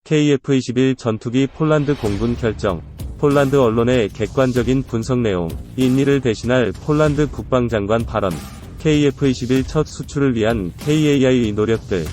KF-21 전투기 폴란드 공군 결정. 폴란드 언론의 객관적인 분석 내용. 인리를 대신할 폴란드 국방장관 발언. KF-21 첫 수출을 위한 KAI의 노력들.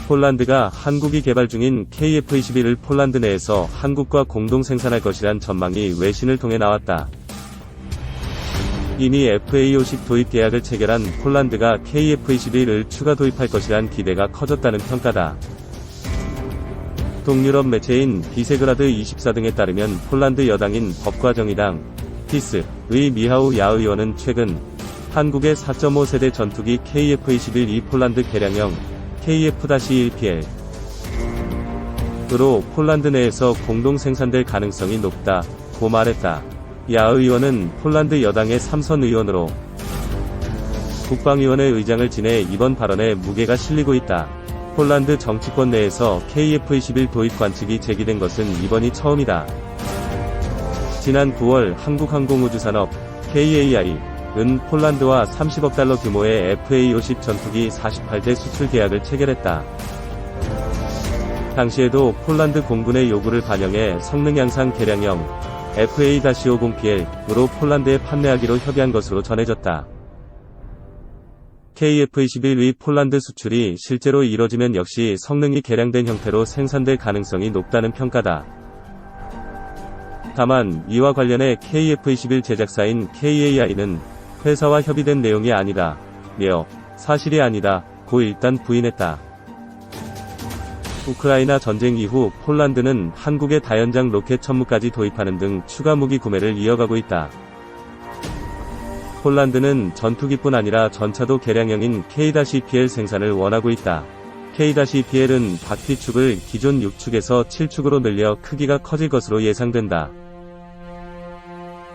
폴란드가 한국이 개발 중인 KF-21을 폴란드 내에서 한국과 공동 생산할 것이란 전망이 외신을 통해 나왔다. 이미 FA50 도입 계약을 체결한 폴란드가 KF-21을 추가 도입할 것이란 기대가 커졌다는 평가다. 동유럽 매체인 비세그라드 24 등에 따르면 폴란드 여당인 법과정의당 PiS의 미하우 야 의원은 최근 한국의 4.5세대 전투기 KF-21이 폴란드 개량형 KF-1PL으로 폴란드 내에서 공동 생산될 가능성이 높다고 말했다. 야 의원은 폴란드 여당의 3선 의원으로 국방위원회 의장을 지내 이번 발언에 무게가 실리고 있다. 폴란드 정치권 내에서 KF-21 도입 관측이 제기된 것은 이번이 처음이다. 지난 9월 한국항공우주산업 KAI은 폴란드와 30억 달러 규모의 FA50 전투기 48대 수출 계약을 체결했다. 당시에도 폴란드 공군의 요구를 반영해 성능 향상 개량형 FA-50PL으로 폴란드에 판매하기로 협의한 것으로 전해졌다. KF-21의 폴란드 수출이 실제로 이뤄지면 역시 성능이 개량된 형태로 생산될 가능성이 높다는 평가다. 다만 이와 관련해 KF-21 제작사인 KAI는 회사와 협의된 내용이 아니다. 사실이 아니다. 고 일단 부인했다. 우크라이나 전쟁 이후 폴란드는 한국의 다연장 로켓 천무까지 도입하는 등 추가 무기 구매를 이어가고 있다. 폴란드는 전투기뿐 아니라 전차도 개량형인 K-PL 생산을 원하고 있다. K-PL은 바퀴축을 기존 6축에서 7축으로 늘려 크기가 커질 것으로 예상된다.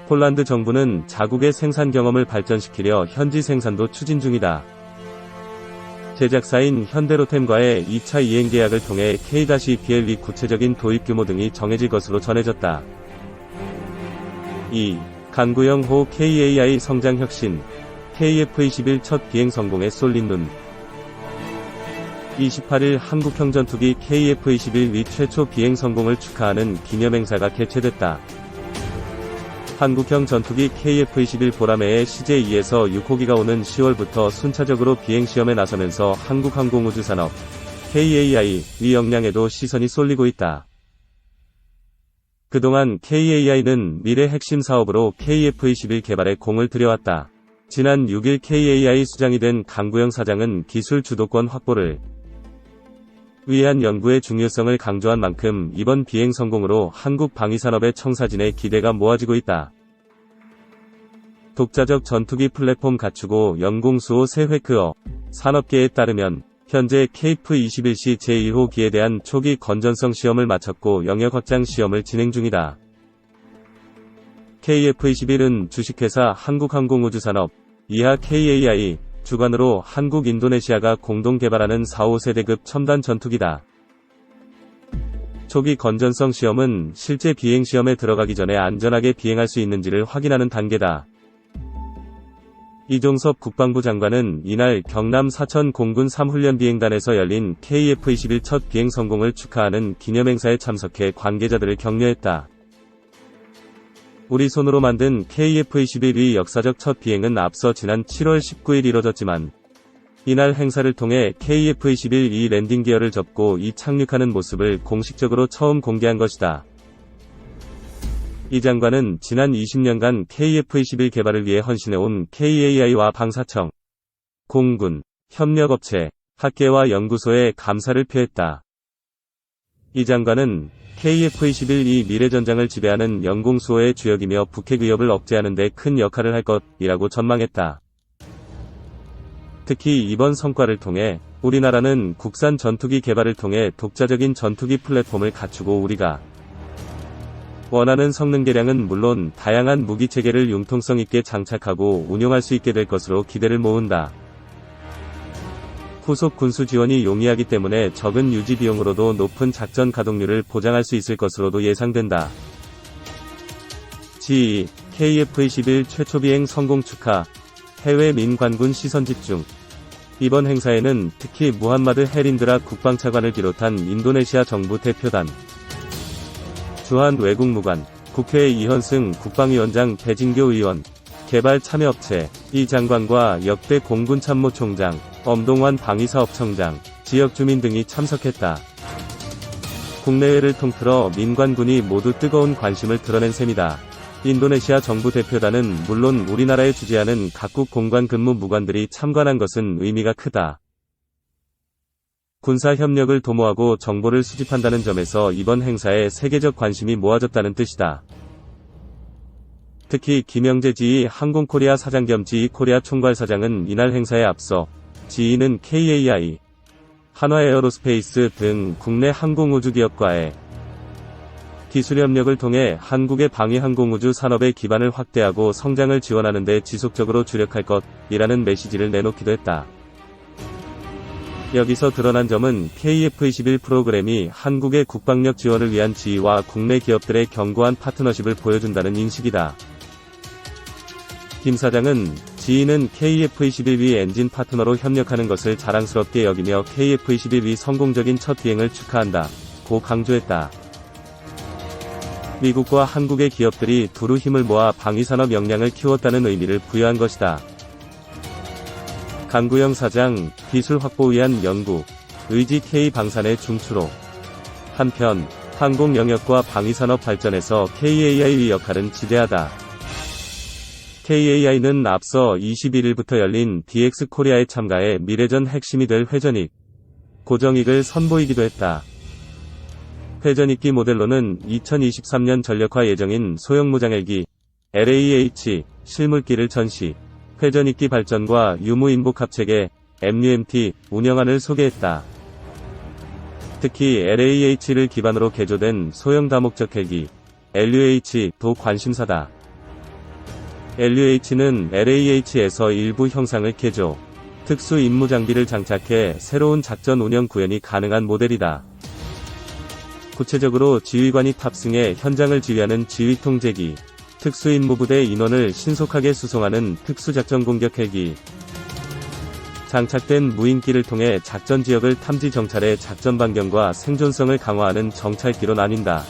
폴란드 정부는 자국의 생산 경험을 발전시키려 현지 생산도 추진 중이다. 제작사인 현대로템과의 2차 이행 계약을 통해 K-PL의 구체적인 도입 규모 등이 정해질 것으로 전해졌다. 2. 강구영호 KAI 성장 혁신. KF-21 첫 비행 성공에 쏠린 눈. 28일 한국형 전투기 KF-21의 최초 비행 성공을 축하하는 기념행사가 개최됐다. 한국형 전투기 KF-21 보라매의 CJ2에서 6호기가 오는 10월부터 순차적으로 비행시험에 나서면서 한국항공우주산업 KAI의 역량에도 시선이 쏠리고 있다. 그동안 KAI는 미래 핵심 사업으로 KF-21 개발에 공을 들여왔다. 지난 6일 KAI 수장이 된 강구영 사장은 기술 주도권 확보를 위한 연구의 중요성을 강조한 만큼 이번 비행 성공으로 한국 방위산업의 청사진에 기대가 모아지고 있다. 독자적 전투기 플랫폼 갖추고 연공수호 새 획크어. 산업계에 따르면 현재 KF-21C 제1호기에 대한 초기 건전성 시험을 마쳤고 영역 확장 시험을 진행 중이다. KF-21은 주식회사 한국항공우주산업, 이하 KAI, 주관으로 한국 인도네시아가 공동 개발하는 4, 5세대급 첨단 전투기다. 초기 건전성 시험은 실제 비행 시험에 들어가기 전에 안전하게 비행할 수 있는지를 확인하는 단계다. 이종섭 국방부 장관은 이날 경남 사천 공군 3훈련 비행단에서 열린 KF-21 첫 비행 성공을 축하하는 기념행사에 참석해 관계자들을 격려했다. 우리 손으로 만든 KF-21의 역사적 첫 비행은 앞서 지난 7월 19일 이뤄졌지만 이날 행사를 통해 KF-21이 랜딩 기어를 접고 이 착륙하는 모습을 공식적으로 처음 공개한 것이다. 이 장관은 지난 20년간 KF-21 개발을 위해 헌신해온 KAI와 방사청, 공군, 협력업체, 학계와 연구소에 감사를 표했다. 이 장관은 KF-21이 미래전장을 지배하는 연공수호의 주역이며 북핵 위협을 억제하는 데 큰 역할을 할 것이라고 전망했다. 특히 이번 성과를 통해 우리나라는 국산 전투기 개발을 통해 독자적인 전투기 플랫폼을 갖추고 우리가 원하는 성능 개량은 물론 다양한 무기체계를 융통성 있게 장착하고 운용할 수 있게 될 것으로 기대를 모은다. 후속 군수 지원이 용이하기 때문에 적은 유지 비용으로도 높은 작전 가동률을 보장할 수 있을 것으로도 예상된다. GE, KF-21 최초 비행 성공 축하. 해외 민관군 시선 집중. 이번 행사에는 특히 무함마드 헤린드라 국방차관을 비롯한 인도네시아 정부 대표단, 주한 외국무관, 국회 이현승 국방위원장, 배진교 의원, 개발참여업체 이 장관과 역대 공군참모총장, 엄동환 방위사업청장, 지역주민 등이 참석했다. 국내외를 통틀어 민관군이 모두 뜨거운 관심을 드러낸 셈이다. 인도네시아 정부 대표단은 물론 우리나라에 주재하는 각국 공관 근무 무관들이 참관한 것은 의미가 크다. 군사 협력을 도모하고 정보를 수집한다는 점에서 이번 행사에 세계적 관심이 모아졌다는 뜻이다. 특히 김영재 지휘 항공코리아 사장 겸 지휘 코리아 총괄사장은 이날 행사에 앞서 지휘는 KAI, 한화에어로스페이스 등 국내 항공우주기업과의 기술협력을 통해 한국의 방위항공우주 산업의 기반을 확대하고 성장을 지원하는 데 지속적으로 주력할 것이라는 메시지를 내놓기도 했다. 여기서 드러난 점은 KF-21 프로그램이 한국의 국방력 지원을 위한 지휘와 국내 기업들의 견고한 파트너십을 보여준다는 인식이다. 김 사장은 지휘는 KF-21위 엔진 파트너로 협력하는 것을 자랑스럽게 여기며 KF-21위 성공적인 첫 비행을 축하한다 고 강조했다. 미국과 한국의 기업들이 두루 힘을 모아 방위산업 역량을 키웠다는 의미를 부여한 것이다. 강구영 사장, 기술 확보 위한 연구, 의지 K방산의 중추로. 한편, 항공 영역과 방위산업 발전에서 KAI의 역할은 지대하다. KAI는 앞서 21일부터 열린 DX 코리아에 참가해 미래전 핵심이 될 회전익, 고정익을 선보이기도 했다. 회전익기 모델로는 2023년 전력화 예정인 소형 무장헬기 LAH 실물기를 전시, 회전익기 발전과 유무인복 합체계 MUMT 운영안을 소개했다. 특히 LAH를 기반으로 개조된 소형 다목적 헬기 LUH도 관심사다. LUH는 LAH에서 일부 형상을 개조, 특수 임무 장비를 장착해 새로운 작전 운영 구현이 가능한 모델이다. 구체적으로 지휘관이 탑승해 현장을 지휘하는 지휘통제기, 특수임무부대 인원을 신속하게 수송하는 특수작전 공격 헬기, 장착된 무인기를 통해 작전 지역을 탐지 정찰해 작전 반경과 생존성을 강화하는 정찰기로 나뉜다.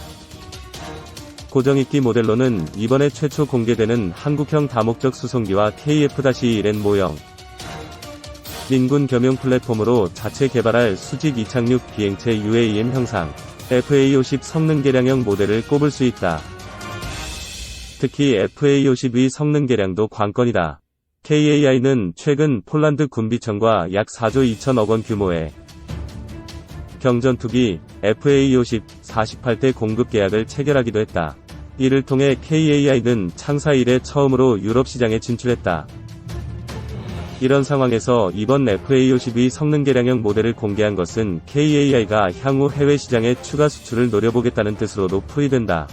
고정익기 모델로는 이번에 최초 공개되는 한국형 다목적 수송기와 KF-1N 모형 민군 겸용 플랫폼으로 자체 개발할 수직 이착륙 비행체 UAM 형상 FA-50 성능 개량형 모델을 꼽을 수 있다. 특히 FA-50의 성능 개량도 관건이다. KAI는 최근 폴란드 군비청과 약 4조 2천억 원 규모의 경전투기 FA-50 48대 공급 계약을 체결하기도 했다. 이를 통해 KAI는 창사 이래 처음으로 유럽 시장에 진출했다. 이런 상황에서 이번 FA-50의 성능 개량형 모델을 공개한 것은 KAI가 향후 해외 시장에 추가 수출을 노려보겠다는 뜻으로도 풀이된다.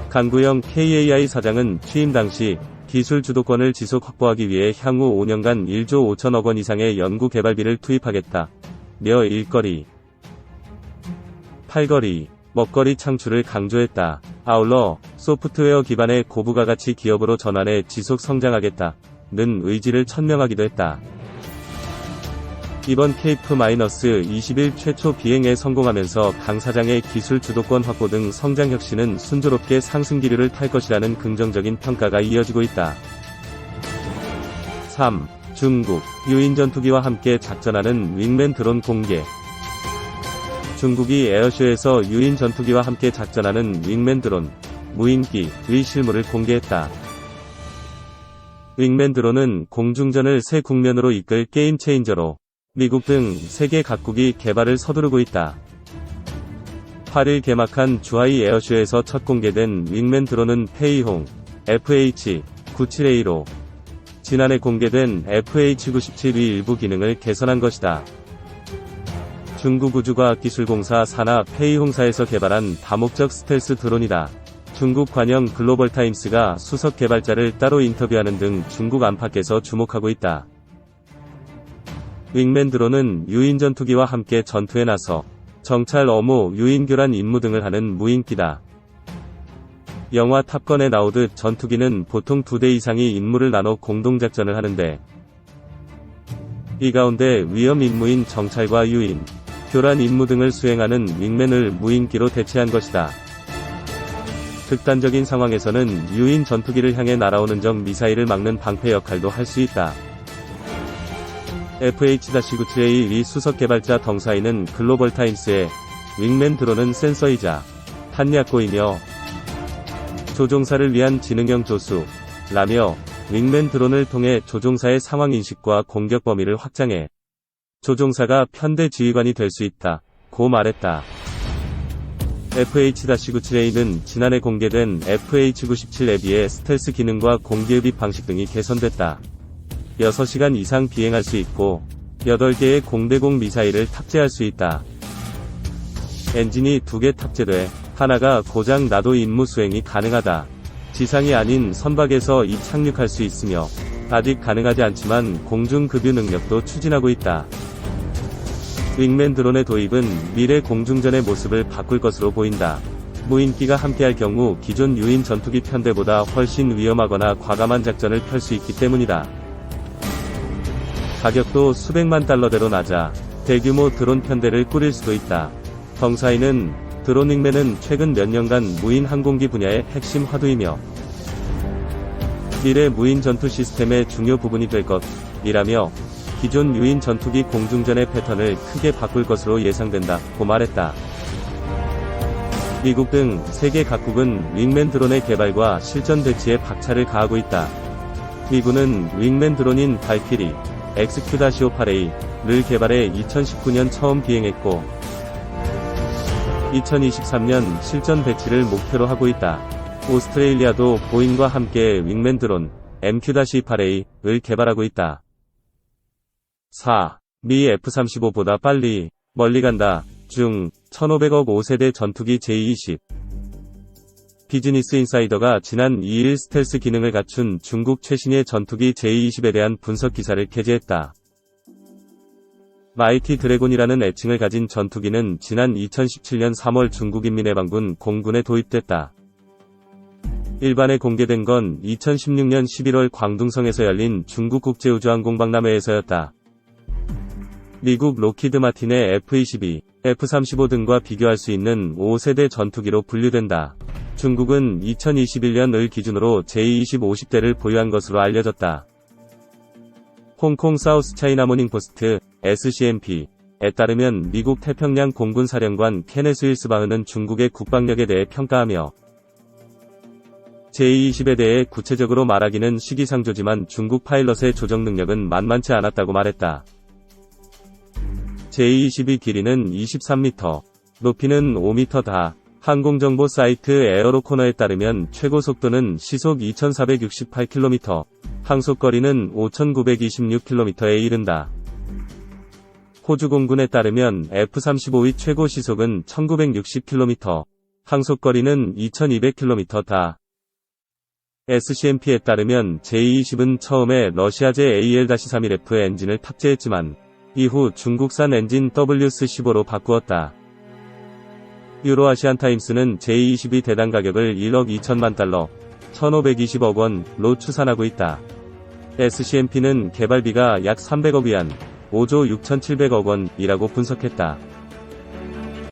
강구영 KAI 사장은 취임 당시 기술 주도권을 지속 확보하기 위해 향후 5년간 1조 5천억 원 이상의 연구 개발비를 투입하겠다. 며 일거리, 팔거리, 먹거리 창출을 강조했다. 아울러 소프트웨어 기반의 고부가가치 기업으로 전환해 지속 성장하겠다. 는 의지를 천명하기도 했다. 이번 KF-21 최초 비행에 성공하면서 강 사장의 기술 주도권 확보 등 성장 혁신은 순조롭게 상승 기류를 탈 것이라는 긍정적인 평가가 이어지고 있다. 3. 중국, 유인 전투기와 함께 작전하는 윙맨 드론 공개. 중국이 에어쇼에서 유인 전투기와 함께 작전하는 윙맨 드론, 무인기의 실물을 공개했다. 윙맨 드론은 공중전을 새 국면으로 이끌 게임 체인저로 미국 등 세계 각국이 개발을 서두르고 있다. 8일 개막한 주하이 에어쇼에서 첫 공개된 윙맨 드론은 페이홍 FH-97A로 지난해 공개된 FH-97의 일부 기능을 개선한 것이다. 중국우주과학기술공사 산하 페이홍사에서 개발한 다목적 스텔스 드론이다. 중국 관영 글로벌타임스가 수석 개발자를 따로 인터뷰하는 등 중국 안팎에서 주목하고 있다. 윙맨 드론은 유인 전투기와 함께 전투에 나서 정찰 업무, 유인 교란 임무 등을 하는 무인기다. 영화 탑건에 나오듯 전투기는 보통 2대 이상이 임무를 나눠 공동작전을 하는데 이 가운데 위험 임무인 정찰과 유인, 교란 임무 등을 수행하는 윙맨을 무인기로 대체한 것이다. 극단적인 상황에서는 유인 전투기를 향해 날아오는 적 미사일을 막는 방패 역할도 할 수 있다. FH-97A 리 수석 개발자 덩사이는 글로벌타임스에 윙맨 드론은 센서이자 탄약고이며 조종사를 위한 지능형 조수라며 윙맨 드론을 통해 조종사의 상황 인식과 공격 범위를 확장해 조종사가 편대 지휘관이 될 수 있다고 말했다. FH-97A는 지난해 공개된 FH-97에 비해 스텔스 기능과 공기흡입 방식 등이 개선됐다. 6시간 이상 비행할 수 있고 8개의 공대공 미사일을 탑재할 수 있다. 엔진이 2개 탑재돼 하나가 고장 나도 임무 수행이 가능하다. 지상이 아닌 선박에서 이착륙할 수 있으며 아직 가능하지 않지만 공중급유 능력도 추진하고 있다. 윙맨 드론의 도입은 미래 공중전의 모습을 바꿀 것으로 보인다. 무인기가 함께할 경우 기존 유인 전투기 편대보다 훨씬 위험하거나 과감한 작전을 펼 수 있기 때문이다. 가격도 수백만 달러대로 낮아 대규모 드론 편대를 꾸릴 수도 있다. 덩사이는 드론 윙맨은 최근 몇 년간 무인 항공기 분야의 핵심 화두이며 미래 무인 전투 시스템의 중요 부분이 될 것이라며 기존 유인 전투기 공중전의 패턴을 크게 바꿀 것으로 예상된다고 말했다. 미국 등 세계 각국은 윙맨 드론의 개발과 실전 배치에 박차를 가하고 있다. 미군은 윙맨 드론인 발키리 XQ-58A를 개발해 2019년 처음 비행했고 2023년 실전 배치를 목표로 하고 있다. 오스트레일리아도 보잉과 함께 윙맨 드론 MQ-28A를 개발하고 있다. 4. 미 F-35보다 빨리, 멀리 간다. 중, 1,500억 5세대 전투기 J-20. 비즈니스 인사이더가 지난 2일 스텔스 기능을 갖춘 중국 최신의 전투기 J-20에 대한 분석 기사를 게재했다. 마이티 드래곤이라는 애칭을 가진 전투기는 지난 2017년 3월 중국인민해방군 공군에 도입됐다. 일반에 공개된 건 2016년 11월 광둥성에서 열린 중국 국제우주항공 박람회에서였다. 미국 로키드 마틴의 F-22, F-35 등과 비교할 수 있는 5세대 전투기로 분류된다. 중국은 2021년을 기준으로 J-20 50대를 보유한 것으로 알려졌다. 홍콩 사우스 차이나 모닝포스트, SCMP에 따르면 미국 태평양 공군 사령관 케네스 윌스바흐는 중국의 국방력에 대해 평가하며 J-20에 대해 구체적으로 말하기는 시기상조지만 중국 파일럿의 조정 능력은 만만치 않았다고 말했다. J-22 길이는 23m, 높이는 5m다. 항공정보 사이트 에어로코너에 따르면 최고 속도는 시속 2468km, 항속거리는 5926km에 이른다. 호주 공군에 따르면 F-35의 최고 시속은 1960km, 항속거리는 2200km다. SCMP에 따르면 J-20은 처음에 러시아제 AL-31F 엔진을 탑재했지만 이후 중국산 엔진 WS-15로 바꾸었다. 유로아시안타임스는 J-22 대당 가격을 1억 2천만 달러, 1520억 원로 추산하고 있다. SCMP는 개발비가 약 300억 위안, 5조 6700억 원이라고 분석했다.